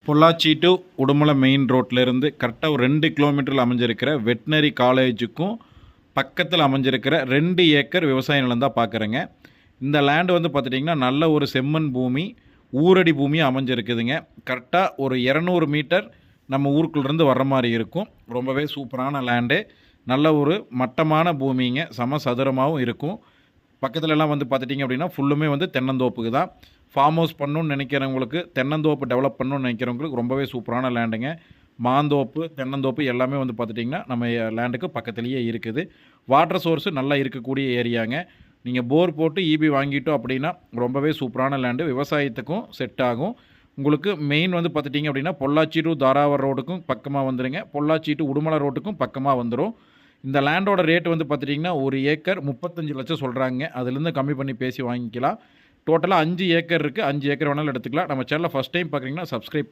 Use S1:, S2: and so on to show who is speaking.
S1: Pollachi to Udumalai main ரோட்லேருந்து கரெக்டாக ஒரு 2 கிலோமீட்டரில் அமைஞ்சிருக்கிற வெட்டினரி காலேஜுக்கும் பக்கத்தில் அமைஞ்சிருக்கிற 2 ஏக்கர் விவசாய நிலம் தான் பார்க்குறேங்க. இந்த லேண்டு வந்து பார்த்துட்டிங்கன்னா நல்ல ஒரு செம்மண் பூமி, ஊரடி பூமியாக அமைஞ்சிருக்குதுங்க. கரெக்டாக ஒரு 200 மீட்டர் நம்ம ஊருக்குள்ளேருந்து வர்ற மாதிரி இருக்கும். ரொம்பவே சூப்பரான லேண்டு, நல்ல ஒரு மட்டமான பூமிங்க, சம சதுரமாகவும் இருக்கும். பக்கத்துலலாம் வந்து பார்த்துட்டிங்க அப்படின்னா ஃபுல்லுமே வந்து தென்னந்தோப்புக்கு தான். ஃபார்ம் ஹவுஸ் பண்ணணுன்னு நினைக்கிறவங்களுக்கு, தென்னந்தோப்பு டெவலப் பண்ணணுன்னு நினைக்கிறவங்களுக்கு ரொம்பவே சூப்பரான லேண்டுங்க. மாந்தோப்பு, தென்னந்தோப்பு எல்லாமே வந்து பார்த்துட்டிங்கன்னா நம்ம லேண்டுக்கு பக்கத்துலேயே இருக்குது. வாட்டர் சோர்ஸு நல்லா இருக்கக்கூடிய ஏரியாங்க. நீங்கள் போர் போட்டு ஈபி வாங்கிட்டோம் அப்படின்னா ரொம்பவே சூப்பரான லேண்டு, விவசாயத்துக்கும் செட் ஆகும். உங்களுக்கு மெயின் வந்து பார்த்துட்டிங்க அப்படின்னா பொள்ளாச்சி டு தாராவரம் ரோடுக்கும் பக்கமாக வந்துடுங்க, பொள்ளாச்சி டு உடுமலை ரோட்டுக்கும் பக்கமாக வந்துடும். இந்த லேண்டோட ரேட் வந்து பார்த்துட்டிங்கன்னா 1 ஏக்கர் 35 லட்சம் சொல்கிறாங்க. அதுலேருந்து கம்மி பண்ணி பேசி வாங்கிக்கலாம். டோட்டலாக 5 ஏக்கர் இருக்குது. 5 ஏக்கர் வேணாலும் எடுத்துக்கலாம். நம்ம சேனலை ஃபஸ்ட் டைம் பார்க்குறீங்கன்னா சப்ஸ்கிரைப்